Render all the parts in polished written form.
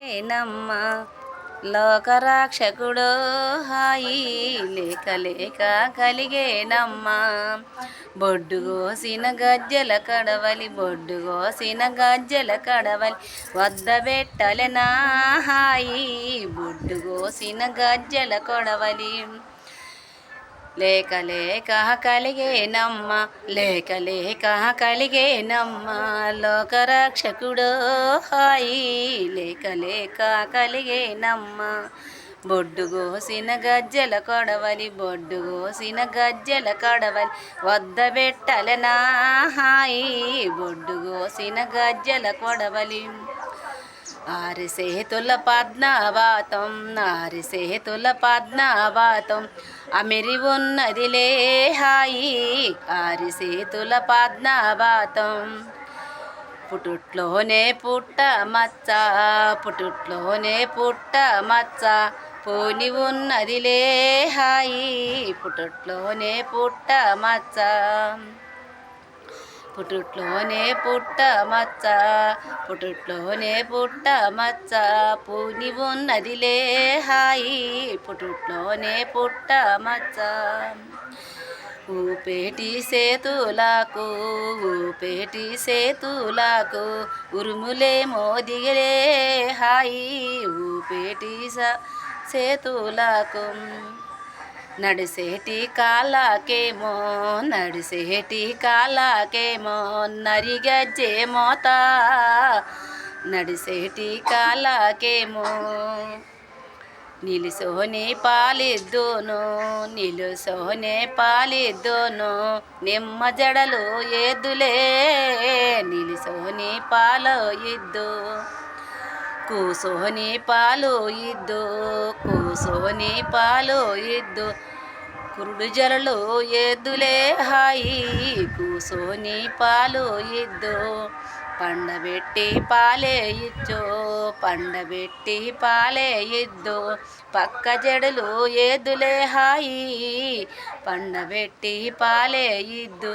నమ్మ లోకరక్షకుడో హాయి లేక లేక కలిగేనమ్మ బొడ్డుగోసిన గజ్జల కడవలి బొడ్డుగోసిన గజ్జల కడవలి వద్ద పెట్టలెనా హాయి బొడ్డుగోసిన గజ్జల కొడవలి లేక లేక కలిగేనమ్మ లేక లేక కలిగేనమ్మ లోకరక్షకుడో హాయి లేక లేక కలిగేనమ్మ బొడ్డుగోసిన గజ్జల కొడవలి బొడ్డుగోసిన గజ్జల కడవలి వద్ద పెట్టలెనా హాయి బొడ్డుగోసిన గజ్జల కొడవలి ఆరిసేతుల పద్మావాతం ఆరిసేతుల పద్మావాతం అమిరి ఉన్నదిలే హాయి ఆరిసేతుల పద్మావాతం పుటుట్లోనే పుట్ట మచ్చ పుటుట్లోనే పుట్ట మచ్చ పోని ఉన్నదిలే హాయి పుటుట్లోనే పుట్ట మచ్చ పుటుట్లోనే పుట్ట మచ్చ పుటుట్లోనే పుట్ట మచ్చ పూని ఉన్నదిలే హాయి పుటుట్లోనే పుట్ట మచ్చ ఊపేటి సేతులకు ఊపేటి సేతులకు ఉరుములేమో దిగలే హాయి ఊపేటి సేతులకు నడిసేటి కాలాకేమో నడిసేటి కాలాకేమో నరిగజ్జే మోత నడిసేటి కాలాకేమో నిలుసోని పాలిద్దోను నిలుసోనే పాలిద్దోను నిమ్మ జడలు ఎద్దులే నిలుసోని పాలు ఇద్దు కూసోని పాలు ఇద్దు కూసోని పాలు ఇద్దు కురుడు జలలు ఎద్దులే హాయి కూసోని పాలు ఇద్దు పండబెట్టి పాలే ఇచ్చు పండబెట్టి పాలే ఇద్దు పక్క జడలు ఎద్దులే హాయి పండబెట్టి పాలే ఇద్దు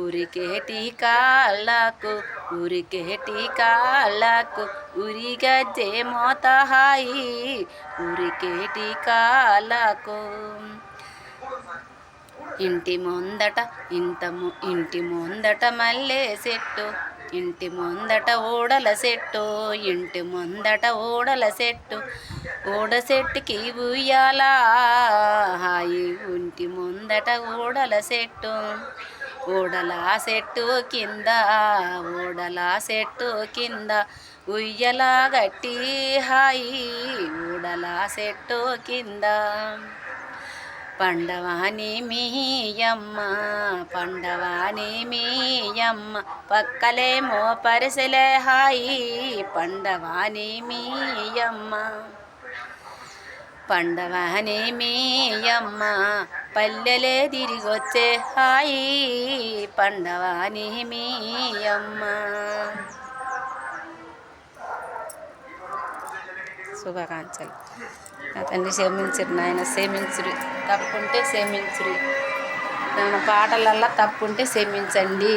ఉరికేటి కాళ్ళకు ఉరికేటి కాళ్ళకు ఉరిగజ్జే మోత హాయి ఉరికేటి కాళ్ళకు ఇంటి ముందట మల్లె చెట్టు ఇంటి ముందట ఊడల చెట్టు ఇంటి ముందట ఊడల చెట్టు ఊడ చెట్టుకి ఉయ్యాలా హాయి ఇంటి ముందట ఊడల చెట్టు ఊడల చెట్టు కింద ఊడల చెట్టు కింద ఉయ్యలా గట్టి హాయి ఊడల చెట్టు కింద పండవాని మీయమ్మ పండవాని మీయమ్మ పక్కలేమో పరిసెలే హాయి పండవాని మీయమ్మ పండవాని మీయమ్మ పల్లెలే తిరిగొచ్చే హాయి పండవాని మీయమ్మ. శుభాకాంక్షలు. నా తండ్రి క్షమించరు నాయన క్షమించురు తప్పుంటే క్షమించురు నా పాటలల్లా తప్పుంటే క్షమించండి.